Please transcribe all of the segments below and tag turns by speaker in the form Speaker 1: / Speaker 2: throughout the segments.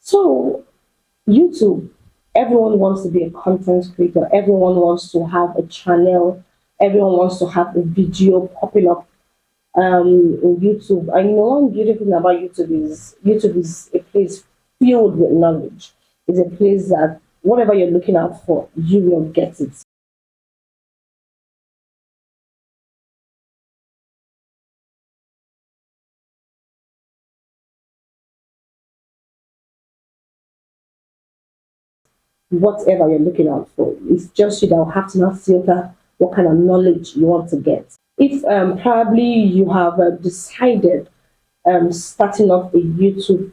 Speaker 1: So YouTube, everyone wants to be a content creator, everyone wants to have a channel, everyone wants to have a video popping up in YouTube. And you know, one beautiful thing about YouTube is a place filled with knowledge. It's a place that whatever you're looking out for, you will get it. Whatever you're looking out for. It's just you that will have to now filter what kind of knowledge you want to get. If probably you have decided starting up a YouTube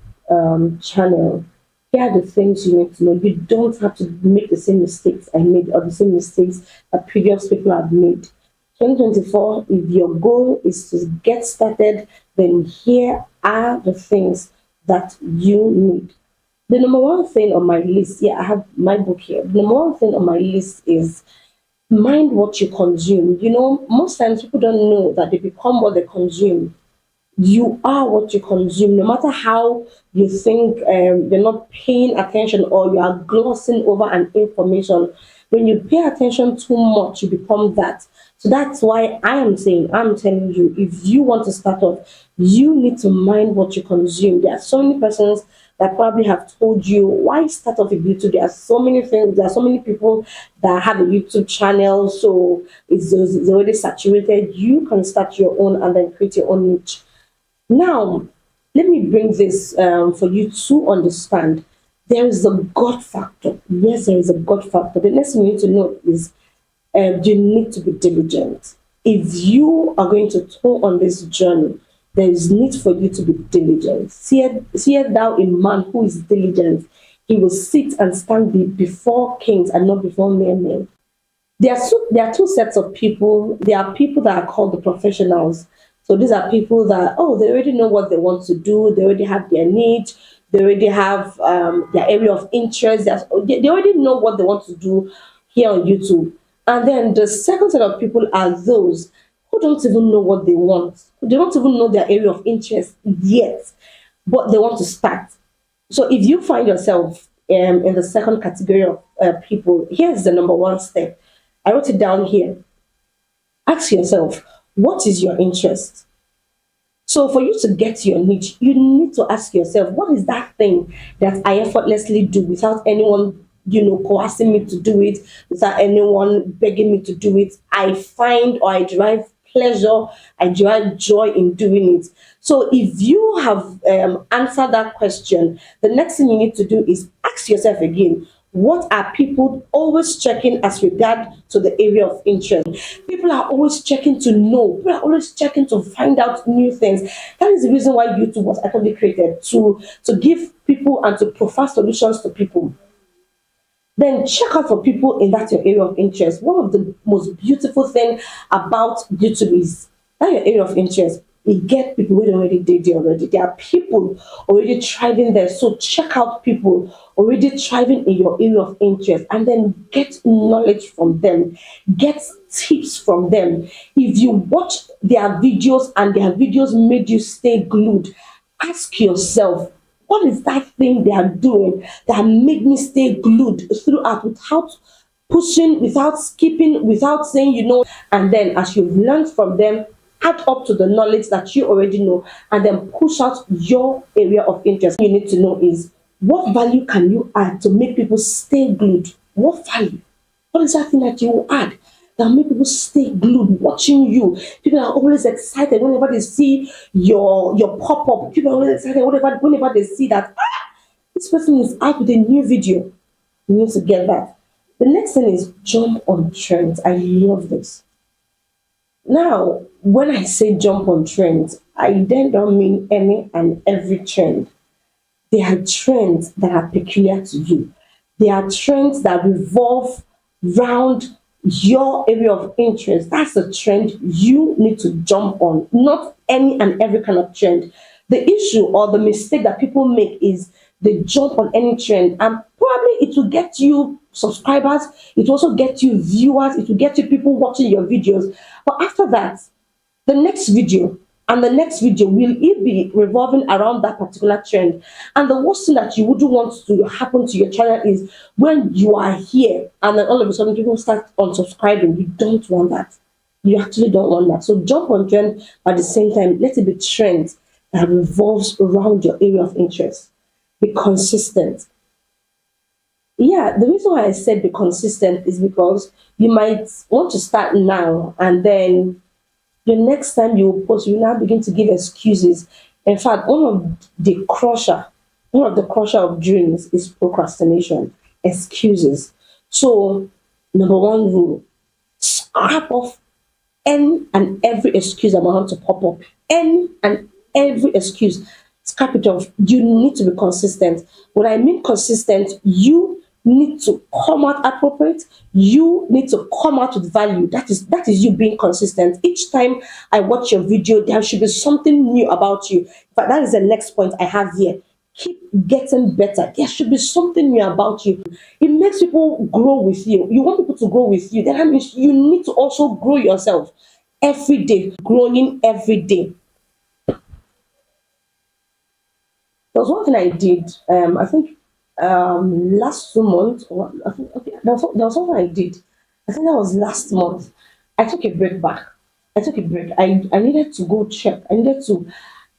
Speaker 1: channel, here are the things you need to know. You don't have to make the same mistakes I made or the same mistakes that previous people have made. 2024, if your goal is to get started, then here are the things that you need. The number one thing on my list, yeah, I have my book here. The number one thing on my list is mind what you consume. You know, most times people don't know that they become what they consume. You are what you consume. No matter how you think you're not paying attention or you are glossing over an information, when you pay attention too much, you become that. So that's why I'm telling you, if you want to start off, you need to mind what you consume. There are so many persons that probably have told you why start off with YouTube. There are so many things, there are so many people that have a YouTube channel, so it's already saturated. You can start your own and then create your own niche. Now, let me bring this for you to understand. There is a God factor. Yes, there is a God factor. The next thing you need to know is you need to be diligent. If you are going to toil on this journey, there is need for you to be diligent. Seest thou a man who is diligent, he will sit and stand before kings and not before mere men. There are two sets of people. There are people that are called the professionals. So these are people that, oh, they already know what they want to do. They already have their needs. They already have their area of interest. They already know what they want to do here on YouTube. And then the second set of people are those who don't even know what they want. They don't even know their area of interest yet, but they want to start. So if you find yourself in the second category of people, here's the number one step. I wrote it down here. Ask yourself, what is your interest? So for you to get your niche, you need to ask yourself, what is that thing that I effortlessly do without anyone, coercing me to do it, without anyone begging me to do it? I find or I derive pleasure, I derive joy in doing it. So if you have answered that question, the next thing you need to do is ask yourself again, what are people always checking as regard to the area of interest? People are always checking to know. People are always checking to find out new things. That is the reason why YouTube was actually created to give people and to provide solutions to people. Then check out for people in that your area of interest. One of the most beautiful thing about YouTube is that your area of interest. You get people who already did it already. There are people already thriving there. So check out people already thriving in your area of interest and then get knowledge from them. Get tips from them. If you watch their videos and their videos made you stay glued, ask yourself, what is that thing they are doing that made me stay glued throughout without pushing, without skipping, without saying, and then as you've learned from them, add up to the knowledge that you already know and then push out your area of interest. You need to know is what value can you add to make people stay glued? What value? What is that thing that you will add that make people stay glued watching you? People are always excited whenever they see your pop-up. People are always excited whenever they see that this person is out with a new video. You need to get that. The next thing is jump on trends. I love this. Now, when I say jump on trends, I then don't mean any and every trend. There are trends that are peculiar to you. There are trends that revolve around your area of interest. That's a trend you need to jump on, not any and every kind of trend. The issue or the mistake that people make is they jump on any trend and probably it will get you subscribers, it will also get you viewers, it will get you people watching your videos. But after that, the next video And the next video will it be revolving around that particular trend. And the worst thing that you wouldn't want to happen to your channel is when you are here and then all of a sudden people start unsubscribing. You don't want that. You actually don't want that. So jump on trend, but at the same time, let it be trend that revolves around your area of interest. Be consistent. Yeah, the reason why I said be consistent is because you might want to start now and then the next time you post, you now begin to give excuses. In fact, one of the crusher of dreams is procrastination, excuses. So, number one rule, scrap off any and every excuse that might want to pop up. Any and every excuse, scrap it off. You need to be consistent. When I mean consistent, you need to come out appropriate. You need to come out with value. That is you being consistent. Each time I watch your video, there should be something new about you. But that is the next point I have here. Keep getting better. There should be something new about you. It makes people grow with you. You want people to grow with you. That means you need to also grow yourself every day, growing every day. There was one thing I did, I think last 2 months, or I think, okay, there was something I did. I think that was last month. I took a break back. I took a break. I needed to go check. I needed to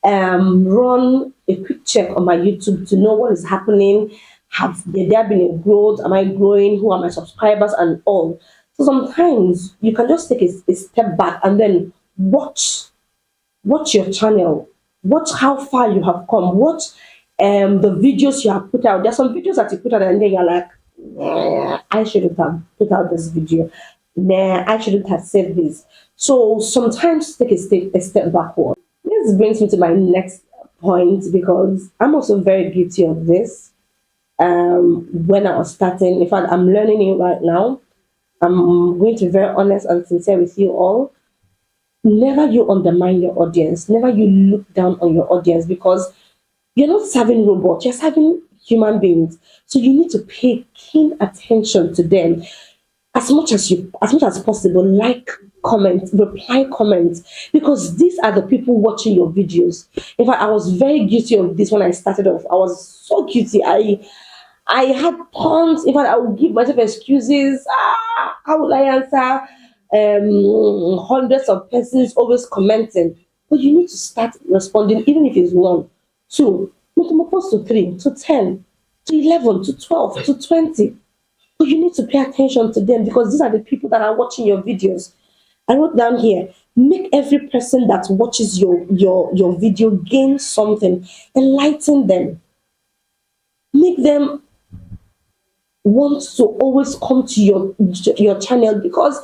Speaker 1: run a quick check on my YouTube to know what is happening. Have there been a growth? Am I growing? Who are my subscribers and all? So sometimes you can just take a step back and then watch your channel, watch how far you have come, watch the videos you have put out. There's some videos that you put out and then you're like, nah, I shouldn't have put out this video. Nah, I shouldn't have said this. So sometimes take a step backward. This brings me to my next point because I'm also very guilty of this. When I was starting, in fact, I'm learning it right now. I'm going to be very honest and sincere with you all. Never you undermine your audience. Never you look down on your audience because you're not serving robots. You're serving human beings. So you need to pay keen attention to them as much as possible. Like, comment, reply, comment, because these are the people watching your videos. In fact, I was very guilty of this when I started off. I was so guilty. I had tons. In fact, I would give myself excuses. How will I answer? Hundreds of persons always commenting. But you need to start responding, even if it's one, two, metamorphose to three, to 10, to 11, to 12, to 20. But you need to pay attention to them because these are the people that are watching your videos. I wrote down here, make every person that watches your video gain something. Enlighten them. Make them want to always come to your channel because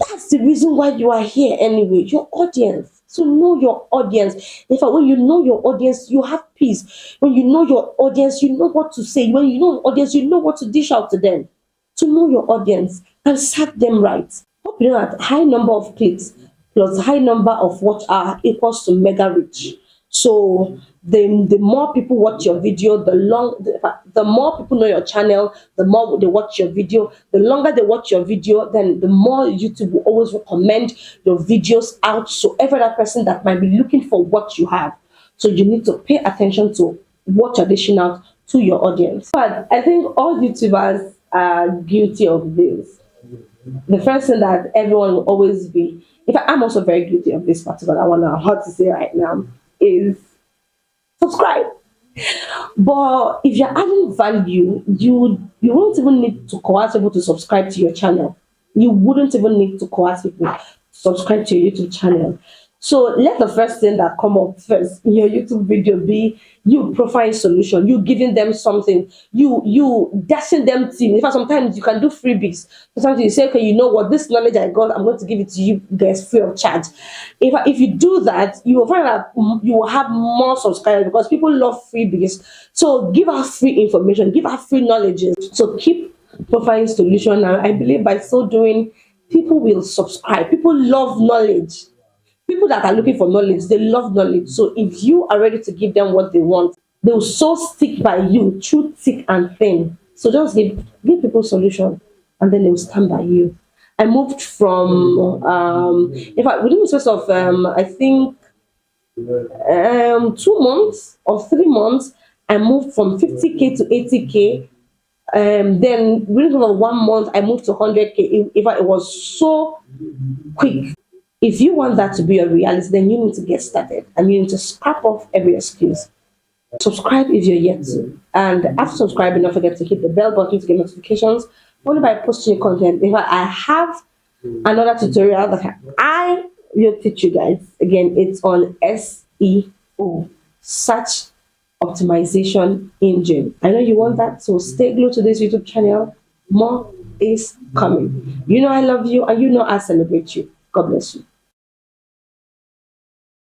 Speaker 1: that's the reason why you are here anyway, your audience. So know your audience. In fact, when you know your audience, you have peace. When you know your audience, you know what to say. When you know your audience, you know what to dish out to them. To know your audience and serve them right. Hope you know that high number of clicks plus high number of watch hour equals to mega reach. So the more people watch your video, the more people know your channel, the more they watch your video. The longer they watch your video, then the more YouTube will always recommend your videos out to every other person that might be looking for what you have. So you need to pay attention to what you're dishing out to your audience. But I think all YouTubers are guilty of this. The first thing that everyone will always be, in fact, I'm also very guilty of this particular one, I'm hard to say right now, is subscribe. But if you're adding value, you won't even need to coerce people to subscribe to your channel. You wouldn't even need to coerce people to subscribe to your YouTube channel. So let the first thing that come up first in your YouTube video be you providing solution, you giving them something, you dashing them to. In fact, sometimes you can do freebies. Sometimes you say, okay, you know what, this knowledge I got, I'm going to give it to you guys free of charge. If you do that, you will find that you will have more subscribers because people love freebies. So give out free information, give out free knowledge. So keep providing solution, and I believe by so doing, people will subscribe. People love knowledge. People that are looking for knowledge, they love knowledge. So if you are ready to give them what they want, they will so stick by you through thick and thin. So just give people solution and then they will stand by you. I moved from, in fact, within the space of, I think, 2 months or 3 months, I moved from 50K to 80K. Then within about 1 month, I moved to 100K. In fact, it was so quick. If you want that to be a reality, then you need to get started and you need to scrap off every excuse. Subscribe if you're yet to. And after subscribing, don't forget to hit the bell button to get notifications whenever I post new content. In fact, I have another tutorial that I will teach you guys. Again, it's on SEO, search optimization engine. I know you want that, so stay glued to this YouTube channel. More is coming. You know I love you and you know I celebrate you. God bless you.